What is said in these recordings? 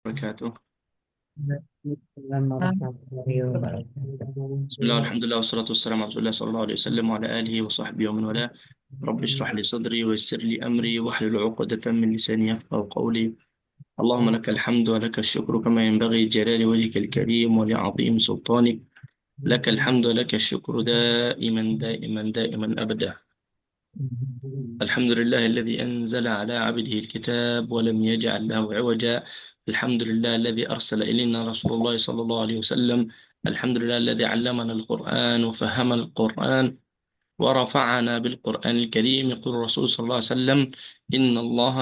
Wabarakatuh. Waalaikumsalam warahmatullahi wabarakatuh. Bismillah, alhamdulillah, wassalatu wassalamu ala Rasulillah sallallahu alaihi wasallam wa ala alihi wa sahbihi wa man wala. Rabbi shrah li sadri wa yassir li amri wahlul 'uqdatam min lisani yafqahu qawli. Allahumma lakal hamdu wa lakal syukru kama yanbaghi li jalali wajhikal karim wa li 'azimi sultanik. Lakal hamdu wa lakal syukru daiman daiman daiman abada. الحمد لله الذي أنزل على عبده الكتاب ولم يجعل له عوجا. الحمد لله الذي أرسل إلينا رسول الله صلى الله عليه وسلم. الحمد لله الذي علمنا القرآن وفهمنا القرآن ورفعنا بالقرآن الكريم. يقول الرسول صلى الله عليه وسلم: إن الله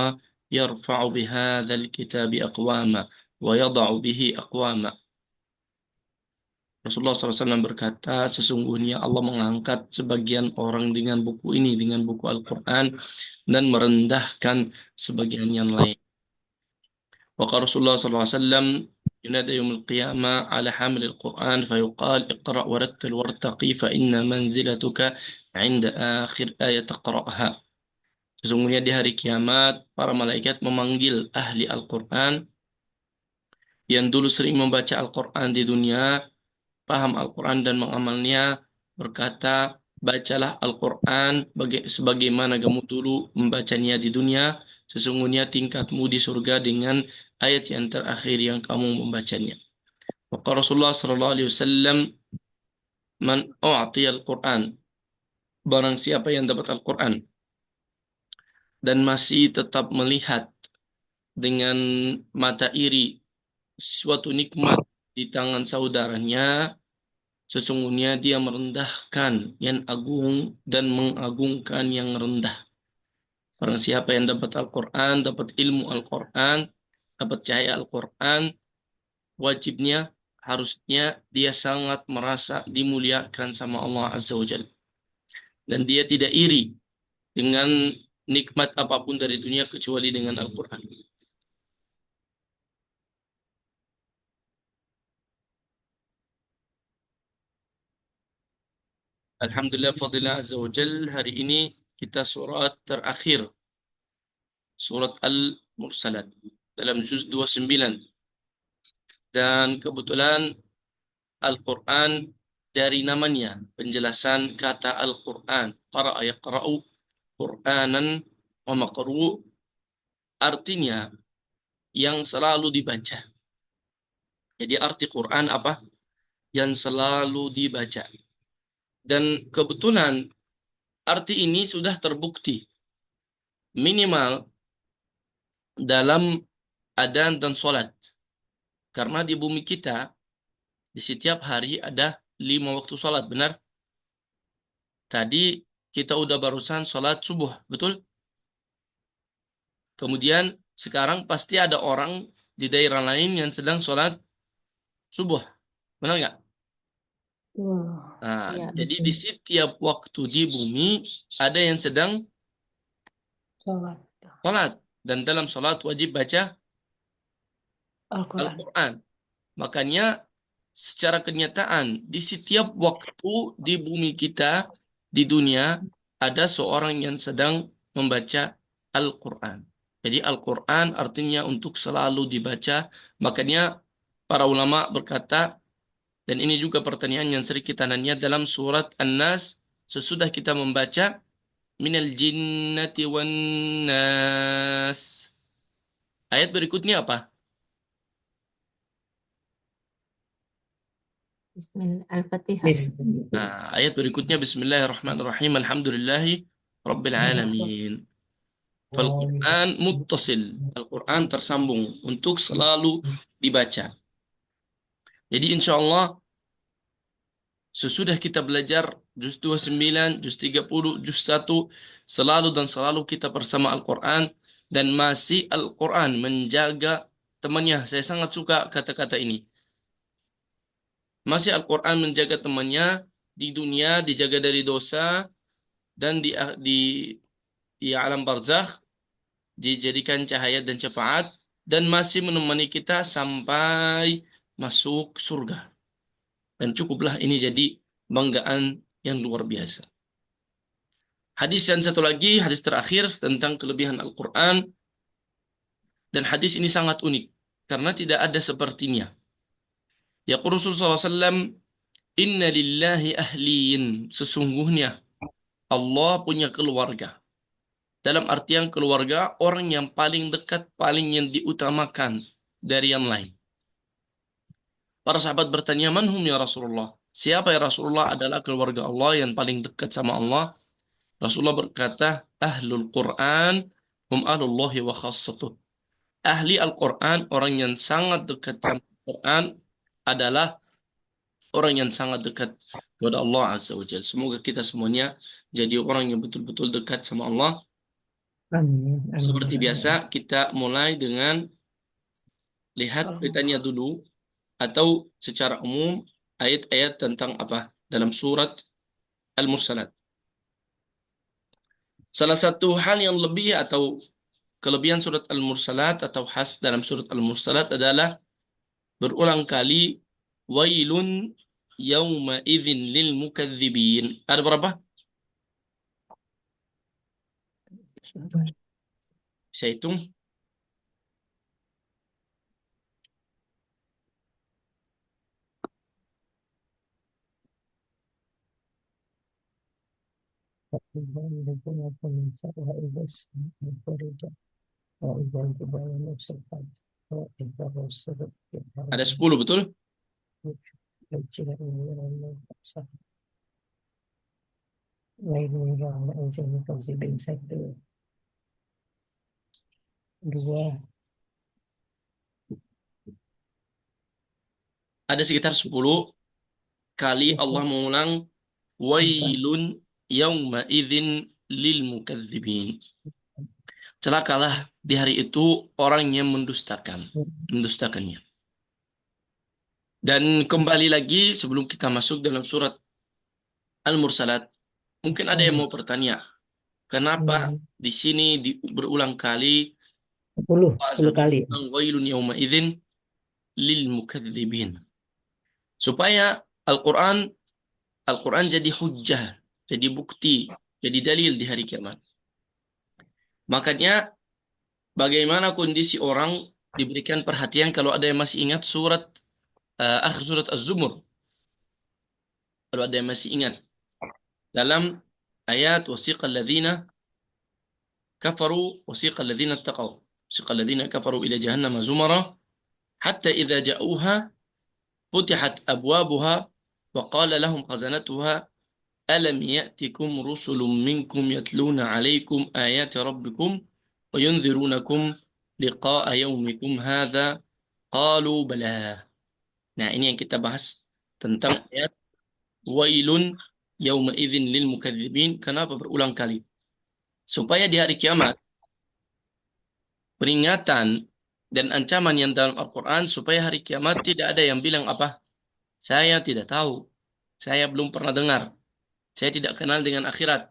يرفع بهذا الكتاب أقواما ويضع به أقواما. Rasulullah SAW berkata, sesungguhnya Allah mengangkat sebagian orang dengan buku ini, dengan buku Al-Quran, dan merendahkan sebagian yang lain. Waqala Rasulullah SAW, yunada yawmul qiyamah ala hamil Al-Quran, fayuqal, iqra' warattil wartaqi, fa inna manzilatuka inda akhir ayat taqra'ha. Sesungguhnya di hari kiamat, para malaikat memanggil ahli Al-Quran, yang dulu sering membaca Al-Quran di dunia, paham Al-Quran dan mengamalnya, berkata, bacalah Al-Quran sebagaimana kamu dulu membacanya di dunia, sesungguhnya tingkatmu di surga dengan ayat yang terakhir yang kamu membacanya. Maka Rasulullah sallallahu alaihi wasallam, man u'tiya Al-Quran, barang siapa yang dapat Al-Quran dan masih tetap melihat dengan mata iri suatu nikmat di tangan saudaranya, sesungguhnya dia merendahkan yang agung dan mengagungkan yang rendah. Barang siapa yang dapat Al-Quran, dapat ilmu Al-Quran, dapat cahaya Al-Quran, wajibnya, harusnya dia sangat merasa dimuliakan sama Allah Azza wa Jalla. Dan dia tidak iri dengan nikmat apapun dari dunia kecuali dengan Al-Quran. Alhamdulillah, fadillah Azza wa Jalla, hari ini kita surat terakhir, surat Al-Mursalat, dalam juz 29. Dan kebetulan Al-Quran, dari namanya, penjelasan kata Al-Quran, qara'a yaqra'u Qur'anan wa maqru', artinya yang selalu dibaca. Jadi arti Quran apa? Yang selalu dibaca. Dan kebetulan arti ini sudah terbukti minimal dalam adzan dan sholat. Karena di bumi kita, di setiap hari ada 5 waktu sholat, benar? Tadi kita udah barusan sholat subuh, betul? Kemudian sekarang pasti ada orang di daerah lain yang sedang sholat subuh, benar nggak? Nah, Ya, jadi betul. di setiap waktu di bumi ada yang sedang Sholat sholat. Dan dalam sholat wajib baca Al-Quran. Al-Quran. Makanya secara kenyataan di setiap waktu di bumi kita, di dunia, ada seorang yang sedang membaca Al-Quran. Jadi Al-Quran artinya untuk selalu dibaca. Makanya para ulama berkata, dan ini juga pertanyaan yang sering kita nanya dalam surat An-Nas, sesudah kita membaca minal jinnati wan nas, ayat berikutnya apa? Bismillah. Al-Fatihah. Nah, ayat berikutnya Bismillahirrahmanirrahim. Alhamdulillahi Rabbil Alamin. Fal-Quran muttasil. Al-Quran tersambung untuk selalu dibaca. Jadi insya Allah sesudah kita belajar juz 29, juz 30, juz 1, selalu dan selalu kita bersama Al-Quran, dan masih Al-Quran menjaga temannya. Saya sangat suka kata-kata ini. Masih Al-Quran menjaga temannya di dunia, dijaga dari dosa, dan di alam barzakh dijadikan cahaya dan syafaat, dan masih menemani kita sampai masuk surga. Dan cukuplah ini jadi banggaan yang luar biasa. Hadis yang satu lagi, hadis terakhir tentang kelebihan Al-Quran, dan hadis ini sangat unik. karena tidak ada sepertinya. Ya Rasulullah SAW, Inna lillahi ahliyin. Sesungguhnya Allah punya keluarga. Dalam artian keluarga, orang yang paling dekat, paling yang diutamakan dari yang lain. Para sahabat bertanya, manhum ya Rasulullah? Siapa ya Rasulullah? Adalah keluarga Allah yang paling dekat sama Allah. Rasulullah berkata, Ahlul Quran, hum ahlullahi wa khassatuh. Ahli Al-Quran, orang yang sangat dekat sama Al-Quran, adalah orang yang sangat dekat kepada Allah Azza wa Jalla. Semoga kita semuanya jadi orang yang betul-betul dekat sama Allah. Amin. Amin. Seperti biasa, kita mulai dengan lihat petanya dulu, atau secara umum ayat-ayat tentang apa dalam surat Al-Mursalat. Salah satu hal yang lebih atau kelebihan surat Al-Mursalat atau khas dalam surat Al-Mursalat adalah berulang kali wailun yauma idzin lil mukadzibin. Ada berapa? Saya hitung. Ada 10, betul? Satu, dua, Ada sekitar 10 kali Allah mengulang wailun yauma idzin lil mukadzibin. Celakalah di hari itu orang yang mendustakannya. Dan kembali lagi sebelum kita masuk dalam surat Al-Mursalat, mungkin ada yang mau bertanya, kenapa di sini berulang kali 10 kali. wailun yauma idzin lil mukadzibin. Supaya Al-Qur'an Al-Quran jadi hujjah, jadi bukti, jadi dalil di hari kiamat. Makanya bagaimana kondisi orang diberikan perhatian kalau ada yang masih ingat akhir surat Az-Zumur. Kalau ada yang masih ingat dalam ayat wasiqal ladzina taqaw wasiqal ladzina kafaru ila jahannam zumara hatta idza ja'uha futihat abwabuha wa qala lahum khazanatuha ألم يأتكم رسل منكم يتلون عليكم آيات ربكم وينذرونكم لقاء يومكم هذا قالوا بلى. Nah, ini yang kita bahas tentang ayat wailun yauma idzin lil mukadzibin. Kenapa berulang kali? Supaya di hari kiamat peringatan dan ancaman yang dalam Al-Quran supaya hari kiamat tidak ada yang bilang apa? Saya tidak tahu. Saya belum pernah dengar. Saya tidak kenal dengan akhirat.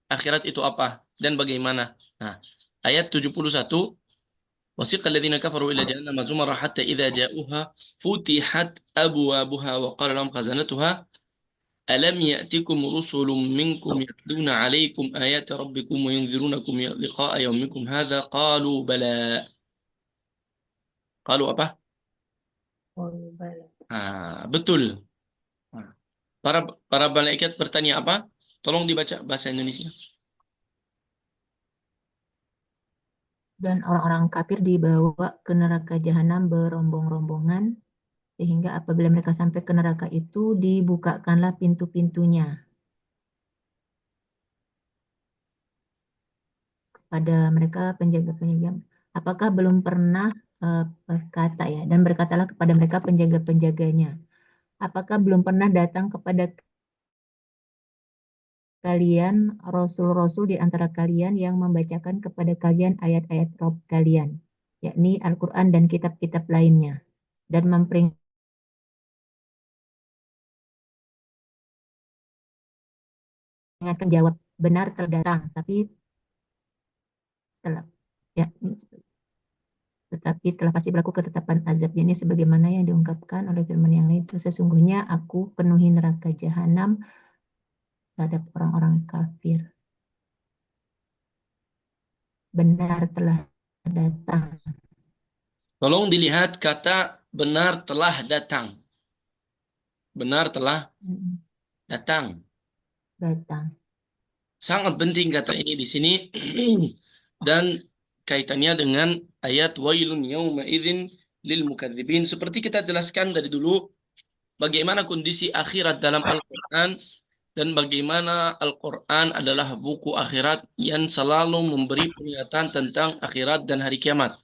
Akhirat itu apa dan bagaimana? Nah, ayat 71, wasiqal ladzina kafaru ila jahannam zumara hatta idza ja'uha futihat abwabuha wa qala lahum khazanatuha alam ya'tikum rusulun minkum yatluna 'alaykum ayati rabbikum wa yunzirunakum liqa'a yawmikum hadza qalu bala. Qalu apa? Betul. Nah, para para malaikat bertanya apa? Tolong dibaca bahasa Indonesia. Dan orang-orang kafir dibawa ke neraka jahanam berombong-rombongan, sehingga apabila mereka sampai ke neraka itu, dibukakanlah pintu-pintunya kepada mereka penjaga-penjaga. Apakah belum pernah berkata ya, dan berkatalah kepada mereka penjaga-penjaganya, apakah belum pernah datang kepada kalian rasul-rasul di antara kalian yang membacakan kepada kalian ayat-ayat Rabb kalian, yakni Al-Quran dan kitab-kitab lainnya, dan memperingatkan jawab benar terdatang, tapi telah ya, tetapi telah pasti berlaku ketetapan azabnya, ini sebagaimana yang diungkapkan oleh firman yang lain itu, sesungguhnya aku penuhi neraka jahanam terhadap orang-orang kafir. Benar telah datang. Tolong dilihat kata benar telah datang. Benar telah Mm-mm. datang. Datang. Sangat penting kata ini di sini dan kaitannya dengan ayat wailun yauma idzin lil mukadzibin. Seperti kita jelaskan dari dulu bagaimana kondisi akhirat dalam Al-Qur'an dan bagaimana Al-Qur'an adalah buku akhirat yang selalu memberi peringatan tentang akhirat dan hari kiamat.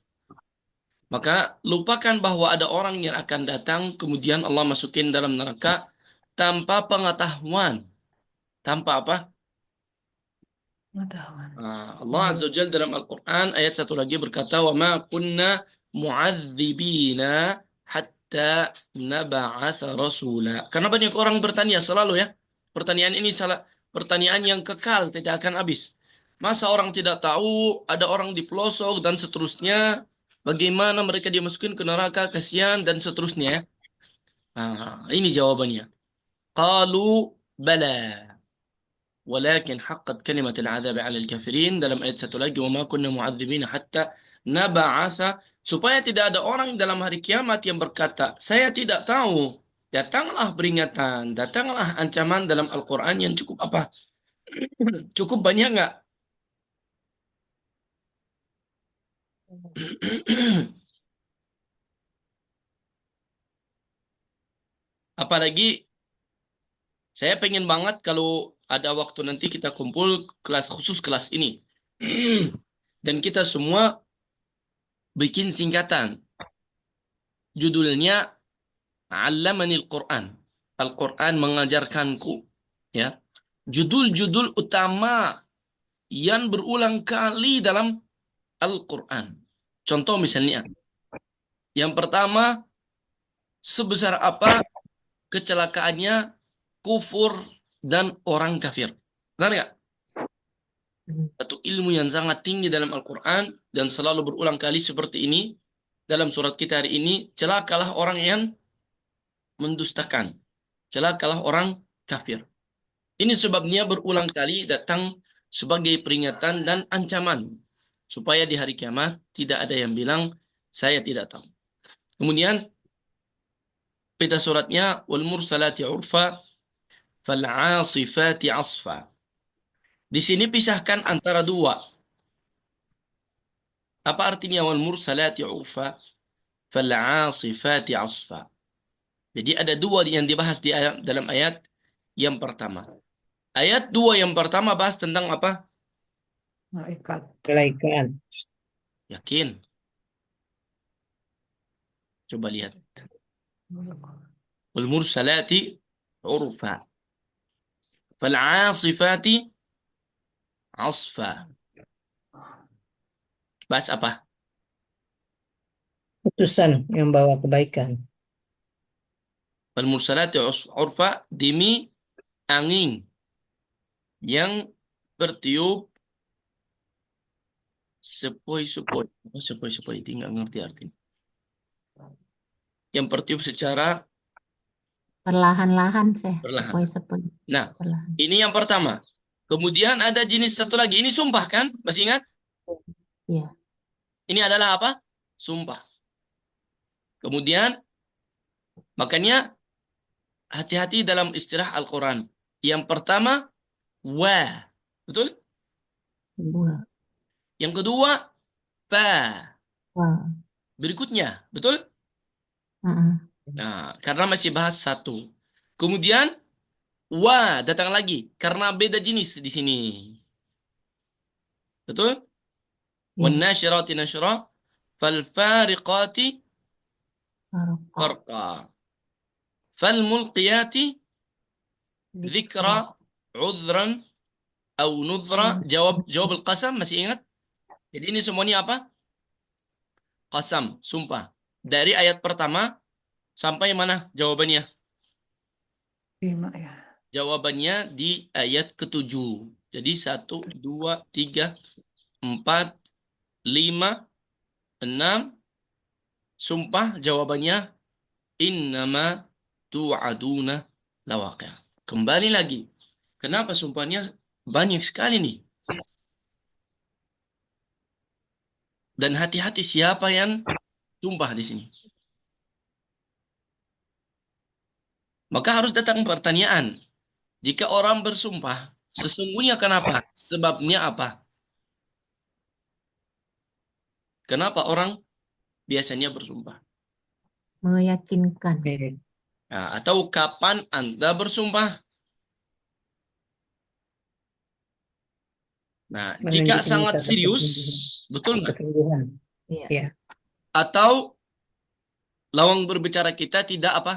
Maka lupakan bahwa ada orang yang akan datang kemudian Allah masukin dalam neraka tanpa pengetahuan. Tanpa apa? Pengetahuan. Allah Azza wa Jalla dalam Al-Quran ayat satu lagi berkata, "Wa ma kunna mu'adzibina hatta naba'atha rasula." Karena banyak orang bertanya selalu ya. Pertanyaan ini salah, pertanyaan yang kekal tidak akan habis. Masa orang tidak tahu, ada orang di pelosok dan seterusnya, bagaimana mereka dimasukin ke neraka, kasihan dan seterusnya ya. Ini jawabannya. Qalu bala. ولكن حقت كلمة العذاب على الكافرين dalam ayat satu lagi وما كنا معذبين حتى نبعث supaya tidak ada orang dalam hari kiamat yang berkata saya tidak tahu datanglah peringatan datanglah ancaman dalam Al-Quran yang cukup apa cukup banyak nggak apalagi saya pengen banget kalau ada waktu nanti kita kumpul kelas khusus kelas ini dan kita semua bikin singkatan judulnya Allamani Al-Quran. Al-Quran mengajarkanku. Ya. Judul-judul utama yang berulang kali dalam Al-Quran. Contoh misalnya. Yang pertama, sebesar apa kecelakaannya kufur dan orang kafir. Benar nggak? Satu ilmu yang sangat tinggi dalam Al-Quran dan selalu berulang kali seperti ini. Dalam surat kita hari ini, celakalah orang yang mendustakan. Celakalah orang kafir. Ini sebabnya berulang kali datang sebagai peringatan dan ancaman. Supaya di hari kiamat tidak ada yang bilang, saya tidak tahu. Kemudian, beda suratnya, wal mursalati urfa, fal asifati asfa. Di sini pisahkan antara dua. Apa artinya wal mursalati urfa, fal asifati asfa. Jadi ada dua yang dibahas di ayat, dalam ayat yang pertama. Ayat dua yang pertama bahas tentang apa? Malaikat. Malaikat. Yakin. Coba lihat. والمرسلات عرفا فالعاصفات عصفا bahas apa? Putusan yang bawa kebaikan. والمرسلات عرفا demi angin yang bertiup sepoi-sepoi. Apa sepoi-sepoi? Itu nggak ngerti artinya. Yang bertiup secara Perlahan-lahan perlahan. sepoi-sepoi. Nah, Perlahan. ini yang pertama. Kemudian ada jenis satu lagi. Ini sumpah kan? Masih ingat? Iya. Ini adalah apa? Sumpah. Kemudian, makanya hati-hati dalam istilah Al-Quran. Yang pertama, wa. Betul? Dua. Yang kedua, fa. Wah. Berikutnya. Betul? Heeh. Nah, karena masih bahas satu. Kemudian, wa datang lagi. Karena beda jenis di sini. Betul? Iya. وَالنَّاشِرَاتِ نَشْرًا فَالْفَارِقَاتِ Farqa. فَرْقًا فَالْمُلْقِيَاتِ ذِكْرًا عُذْرًا أو نُذْرًا jawab al-qasam masih ingat? Jadi ini semuanya apa? Qasam, sumpah. Dari ayat pertama sampai mana jawabannya? 5 ya. Jawabannya di ayat ketujuh. Jadi 1, 2, 3, 4, 5, 6. Sumpah jawabannya innama tu'aduna lawaqi'. Kembali lagi. Kenapa sumpahnya banyak sekali nih? Dan hati-hati siapa yang Sumpah di sini. Maka harus datang pertanyaan. Jika orang bersumpah, sesungguhnya kenapa? Sebabnya apa? Kenapa orang biasanya bersumpah? Meyakinkan. Oke. Nah, atau kapan Anda bersumpah? Nah, jika Menunjukkan sangat satu serius, kesungguhan. betul nggak? Kesungguhan. Iya. Ya. Atau lawan berbicara kita tidak apa?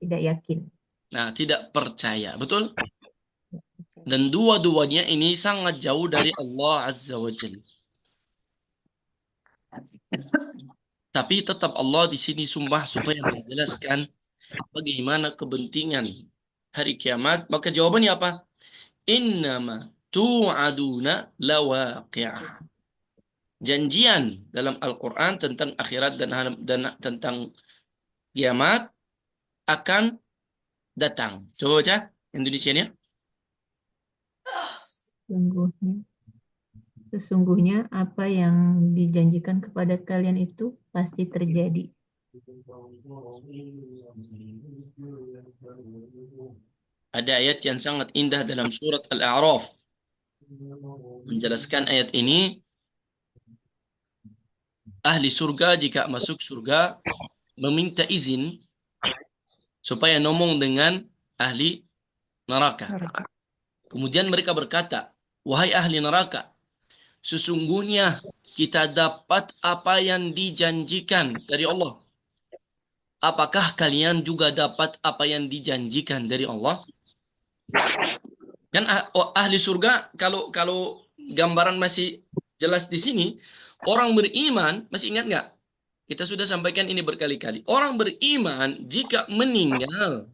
Tidak yakin. Nah, tidak percaya, betul? Ya, percaya. Dan dua-duanya ini sangat jauh dari Allah Azza wa Jalla. Tapi tetap Allah di sini sumpah supaya menjelaskan bagaimana kepentingan hari kiamat. Maka jawabannya apa? Innama tu'aduna lawaqi'. Janjian dalam Al-Quran tentang akhirat dan tentang kiamat akan datang. Coba baca Indonesianya. Sesungguhnya apa yang dijanjikan kepada kalian itu pasti terjadi. Ada ayat yang sangat indah dalam surat Al-A'raf. Menjelaskan ayat ini, ahli surga jika masuk surga meminta izin supaya ngomong dengan ahli neraka. Neraka. Kemudian mereka berkata, wahai ahli neraka, sesungguhnya kita dapat apa yang dijanjikan dari Allah. Apakah kalian juga dapat apa yang dijanjikan dari Allah? Kan ahli surga, kalau gambaran masih jelas di sini, orang beriman, masih ingat nggak? Kita sudah sampaikan ini berkali-kali. Orang beriman jika meninggal,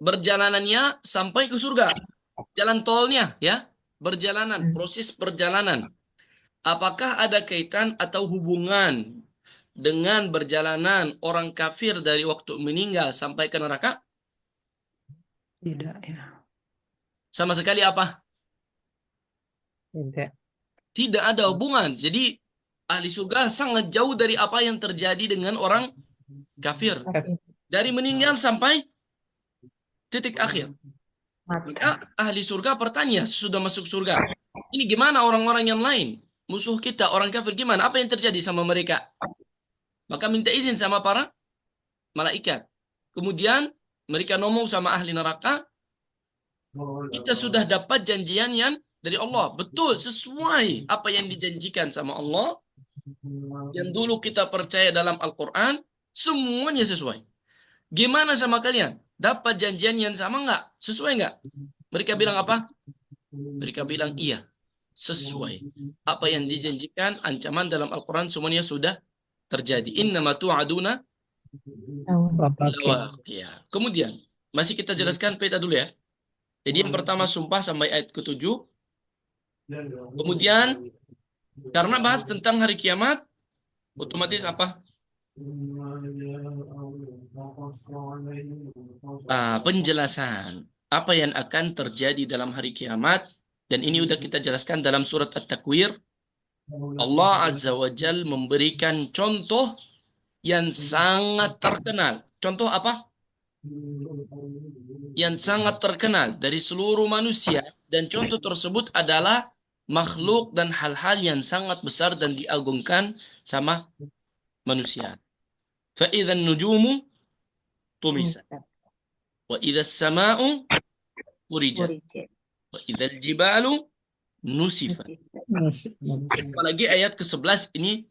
perjalanannya sampai ke surga. Jalan tolnya, ya. Perjalanan, proses perjalanan. Apakah ada kaitan atau hubungan dengan perjalanan orang kafir dari waktu meninggal sampai ke neraka? Tidak ya. Sama sekali apa? Tidak. Tidak ada hubungan. Jadi ahli surga sangat jauh dari apa yang terjadi dengan orang kafir. Dari meninggal sampai titik akhir. Maka ahli surga bertanya sesudah masuk surga. Ini gimana orang-orang yang lain? Musuh kita, orang kafir gimana? Apa yang terjadi sama mereka? Maka minta izin sama para malaikat. Kemudian mereka ngomong sama ahli neraka, kita sudah dapat janjian yang dari Allah. Betul, sesuai apa yang dijanjikan sama Allah. Yang dulu kita percaya dalam Al-Quran, semuanya sesuai. Gimana sama kalian? Dapat janjian yang sama nggak? Sesuai nggak? Mereka bilang apa? Mereka bilang iya, sesuai. Apa yang dijanjikan, ancaman dalam Al-Quran semuanya sudah terjadi. Innama tu'aduna Oke. ya. Kemudian, masih kita jelaskan peta dulu ya. Jadi yang pertama sumpah sampai ayat ke-7. Kemudian, karena bahas tentang hari kiamat, otomatis apa? Penjelasan apa yang akan terjadi dalam hari kiamat, dan ini sudah kita jelaskan dalam surat At-Takwir. Allah Azza wa Jal memberikan contoh yang sangat terkenal. Contoh apa? Yang sangat terkenal dari seluruh manusia, dan contoh tersebut adalah makhluk dan hal-hal yang sangat besar dan diagungkan sama manusia. فَإِذَا النُّجُومُ طُمِسَتْ وَإِذَا السَّمَاءُ فُرِجَتْ وَإِذَا الْجِبَالُ نُسِفَتْ. Apalagi ayat ke-11 ini,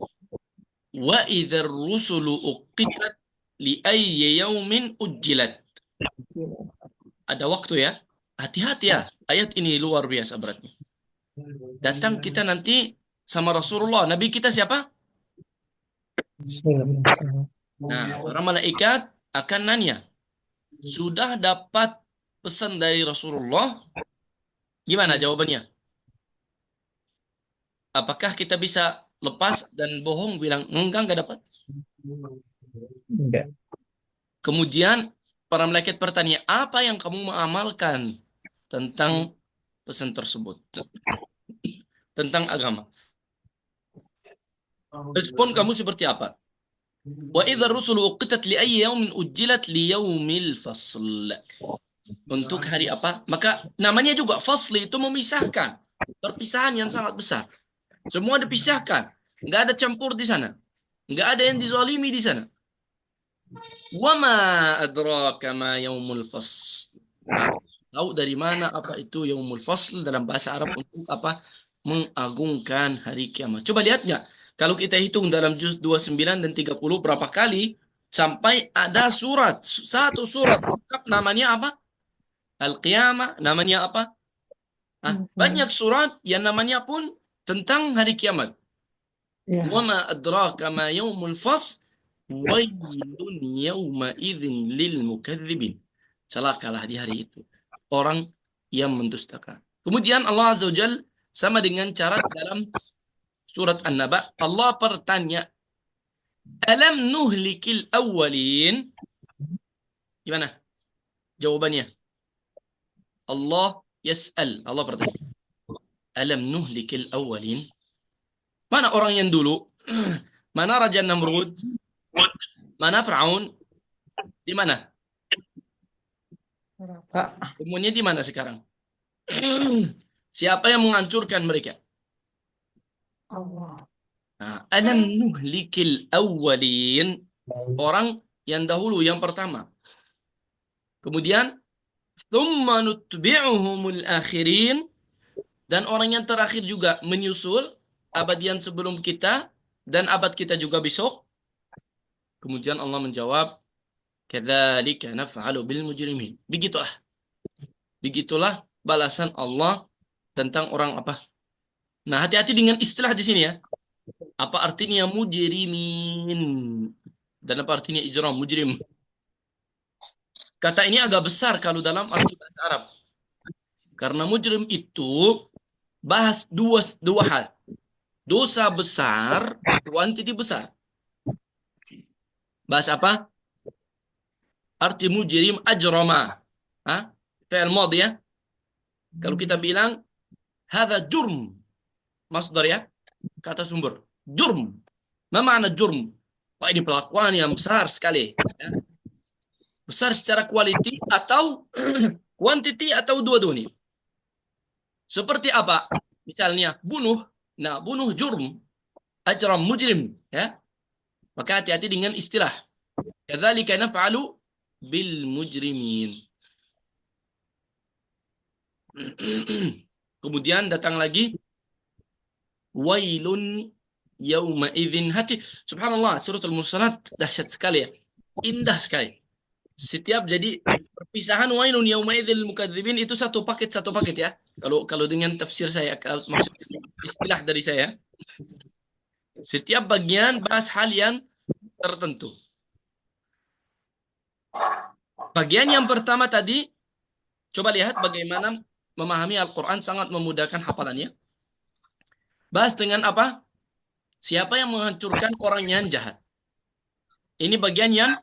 وَإِذَا الرُّسُلُ أُقِّتَتْ لِأَيِّ يَوْمٍ أُجِّلَتْ. Ada waktu ya. Hati-hati ya. Ayat ini luar biasa beratnya. Datang kita nanti sama Rasulullah. Nabi kita siapa? Nah, para malaikat akan nanya, sudah dapat pesan dari Rasulullah? Gimana jawabannya? Apakah kita bisa lepas dan bohong bilang enggak dapat? Enggak. Kemudian para malaikat bertanya, apa yang kamu mengamalkan tentang pesan tersebut? Tentang agama. Respon kamu seperti apa? Wa idza rusulu uqitat li ayyi yaumin ujjilat li yaumil fasl. Untuk hari apa? Maka namanya juga fasli itu memisahkan. Perpisahan yang sangat besar. Semua dipisahkan. Nggak ada campur di sana. Nggak ada yang dizalimi di sana. Wa ma adraka ma yaumul fasl. Nah, tahu dari mana apa itu yaumul fasl dalam bahasa Arab untuk apa? Mengagungkan hari kiamat. Coba lihat nggak? Kalau kita hitung dalam juz 29 dan 30 berapa kali sampai ada surat, satu surat lengkap namanya apa? Al-Qiyamah, namanya apa? Banyak surat yang namanya pun tentang hari kiamat. Ya. Wa ma adraka ma yaumul fasl. Wailun yawma idzin lil mukadzibin. Celakalah di hari itu orang yang mendustakan. Kemudian Allah Azza wa Jal sama dengan cara dalam surat An-Naba, Allah bertanya, "Alam nuhlikil awwalin?" Gimana jawabannya? Allah yas'al, Allah bertanya, "Alam nuhlikil awwalin?" Mana orang yang dulu? Mana Raja Namrud? Mana Fir'aun? Di mana? Berapa? Umurnya di mana sekarang? Siapa yang menghancurkan mereka? Allah. Nah, alam nuhlikil awwalin. Orang yang dahulu, yang pertama. Kemudian, thumma nutbi'uhumul akhirin. Dan orang yang terakhir juga menyusul abadian sebelum kita dan abad kita juga besok. Kemudian Allah menjawab, kadzalika naf'alu bil mujrimin. Begitulah. Begitulah balasan Allah tentang orang apa? Nah, hati-hati dengan istilah di sini ya. Apa artinya mujrimin? Dan apa artinya ijram, mujrim? Kata ini agak besar kalau dalam arti bahasa Arab. Karena mujrim itu bahas dua hal. Dosa besar, kuantiti besar. Bahas apa? Arti mujrim ajrama. Hah? Fi'il madhi ya. Kalau kita bilang hadza jurm. Masdar ya. Kata sumber. Jurm. Ma makna jurm? Wah, ini pelakuan yang besar sekali. Ya. Besar secara quality atau quantity atau dua-duanya. Seperti apa? Misalnya bunuh. Nah, bunuh jurm. Ajram mujrim. Ya. Maka hati-hati dengan istilah. Kadzalika naf'alu bil mujrimin. Kemudian datang lagi wailun yauma idzin hati. Subhanallah, surat Al-Mursalat dahsyat sekali ya. Indah sekali. Setiap jadi perpisahan wailun yauma idzil mukadzibin itu satu paket ya. Kalau dengan tafsir saya, maksud istilah dari saya, setiap bagian bahas hal yang tertentu. Bagian yang pertama tadi, coba lihat bagaimana memahami Al-Quran sangat memudahkan hafalannya. Bahas dengan apa? Siapa yang menghancurkan orang yang jahat. Ini bagian yang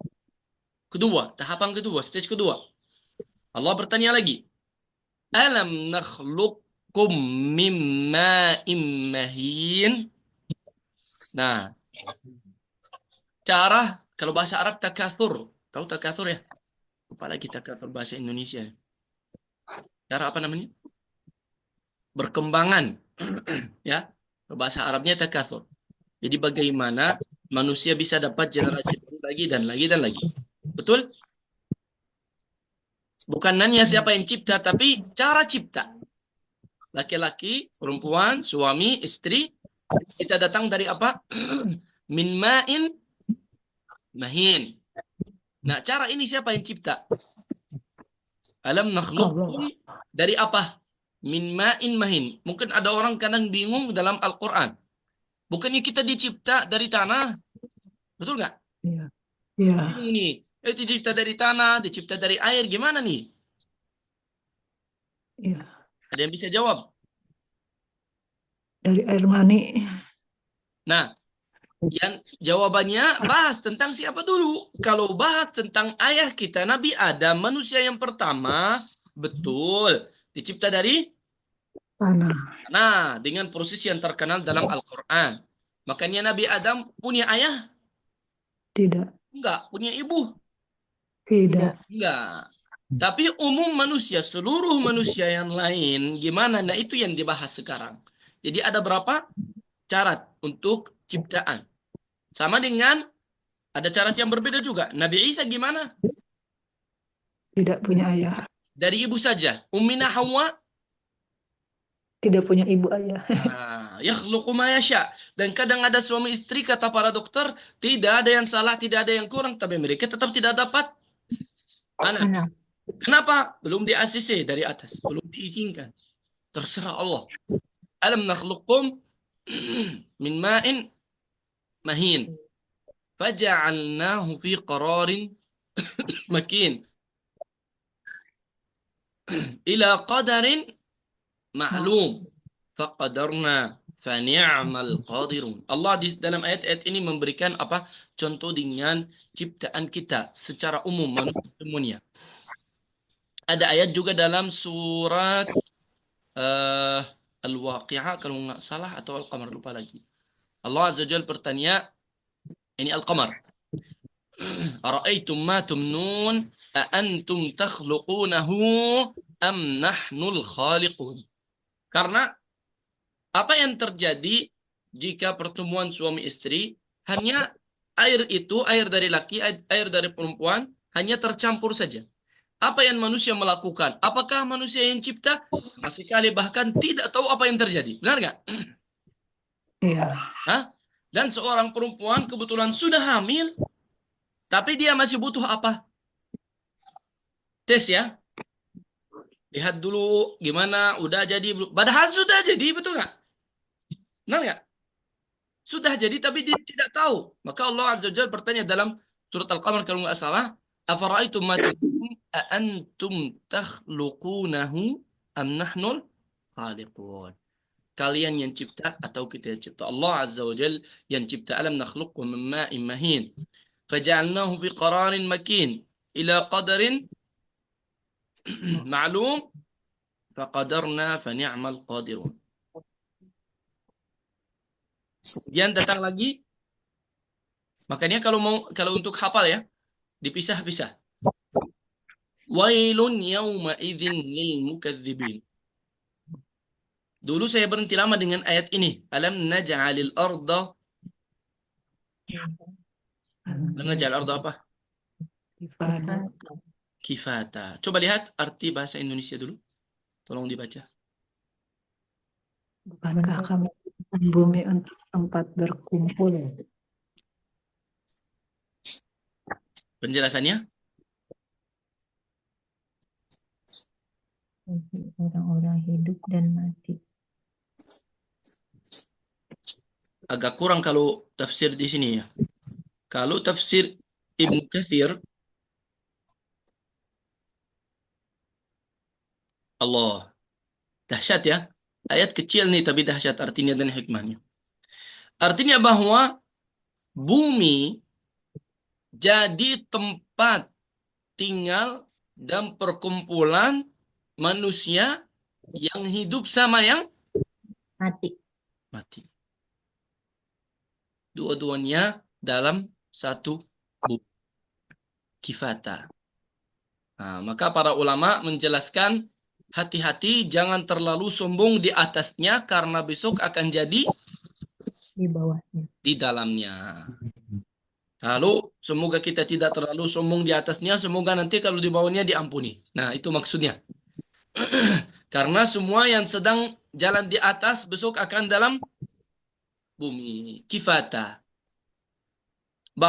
kedua, tahapan kedua, stage kedua. Allah bertanya lagi. Alam nakhluqkum mimma immahin. Nah, cara kalau bahasa Arab takatsur. Tahu takatsur ya? Apalagi takatsur bahasa Indonesia. Cara apa namanya? Berkembangan. Ya. Bahasa Arabnya takatsur. Jadi bagaimana manusia bisa dapat generasi baru lagi dan lagi dan lagi. Betul? Bukan nanya siapa yang cipta, tapi cara cipta. Laki-laki, perempuan, suami, istri. Kita datang dari apa? Min ma'in mahin. Nah, cara ini siapa yang cipta? Alam nakhluqkum dari apa? Min ma'in mahin. Mungkin ada orang kadang bingung dalam Al-Quran. Bukannya kita dicipta dari tanah? Betul nggak? Iya. Iya. Bingung nih. Dicipta dari tanah, dicipta dari air. Gimana nih? Iya. Ada yang bisa jawab? Dari air mani. Nah, yang jawabannya bahas tentang siapa dulu. Kalau bahas tentang ayah kita, Nabi Adam, manusia yang pertama, betul. Dicipta dari Tanah. Nah, dengan proses yang terkenal dalam Al-Quran. Makanya Nabi Adam punya ayah? Tidak. Enggak. Punya ibu? Tidak. Enggak. Tapi umum manusia, seluruh manusia yang lain, gimana? Nah, itu yang dibahas sekarang. Jadi ada berapa syarat untuk ciptaan? Sama dengan ada syarat yang berbeda juga. Nabi Isa gimana? Tidak punya ayah. Dari ibu saja. Ummina Hawa, Tidak punya ibu ayah. yakhluqu ma yasha. Dan kadang ada suami istri, kata para dokter, tidak ada yang salah, tidak ada yang kurang, tapi mereka tetap tidak dapat anak. Anak. Kenapa? Belum di-ACC dari atas, belum diizinkan. Terserah Allah. Alam nakhluqkum min ma'in mahin. Faja'alnahu fi qararin makin. Ila qadarin ma'lum. Faqadarna fani'mal qadirun. Allah di dalam ayat-ayat ini memberikan apa? Contoh dengan ciptaan kita secara umum manusia semuanya. Ada ayat juga dalam surat eh, Al-Waqi'ah kalau nggak salah atau Al-Qamar, lupa lagi. Allah Azza wa Jalla bertanya, ini Al-Qamar. Ara'aytum ma tumnun a antum takhluqunahu am nahnul khaliqun. Karena apa yang terjadi jika pertemuan suami istri hanya air itu, air dari laki, air dari perempuan hanya tercampur saja. Apa yang manusia melakukan? Apakah manusia yang cipta? Sekali bahkan tidak tahu apa yang terjadi. Benar nggak? Iya. Hah? Dan seorang perempuan kebetulan sudah hamil, tapi dia masih butuh apa? Tes ya. Lihat dulu gimana, udah jadi belum. Padahal sudah jadi, betul nggak? Benar nggak? Sudah jadi, tapi dia tidak tahu. Maka Allah Azza wa Jalla bertanya dalam surat Al-Qamar kalau nggak salah, afara'aitum ma tumnun a antum takhluqunahu am nahnul khaliqun. Kalian yang cipta atau kita yang cipta? Allah Azza wa Jalla yang cipta. Alam nakhluqkum min ma'in mahin. Faja'alnahu fi qararin makin. Ila qadarin ma'lum. Faqadarna fani'mal qadirun. Kemudian datang lagi. Makanya kalau untuk hafal ya, dipisah-pisah. Wailun yawma idzin lil mukadzibin. Dulu saya berhenti lama dengan ayat ini. Alam naj'alil arda. Alam naj'alil arda apa? Kifada. Kifata. Coba lihat arti bahasa Indonesia dulu. Tolong dibaca. Bukankah kami bumi untuk tempat berkumpul? Penjelasannya? Bagi orang-orang hidup dan mati. Agak kurang kalau tafsir di sini ya. Kalau tafsir Ibnu Katsir, Allah, dahsyat ya. Ayat kecil nih tapi dahsyat artinya dan hikmahnya. Artinya bahwa bumi jadi tempat tinggal dan perkumpulan manusia yang hidup sama yang Mati. mati. Dua-duanya dalam satu bumi. Kifata. Nah, maka para ulama menjelaskan hati-hati jangan terlalu sombong di atasnya karena besok akan jadi Di bawahnya. di dalamnya. Lalu semoga kita tidak terlalu sombong di atasnya, semoga nanti kalau di bawahnya diampuni. Nah, itu maksudnya. Karena semua yang sedang jalan di atas besok akan dalam bumi. Kifata.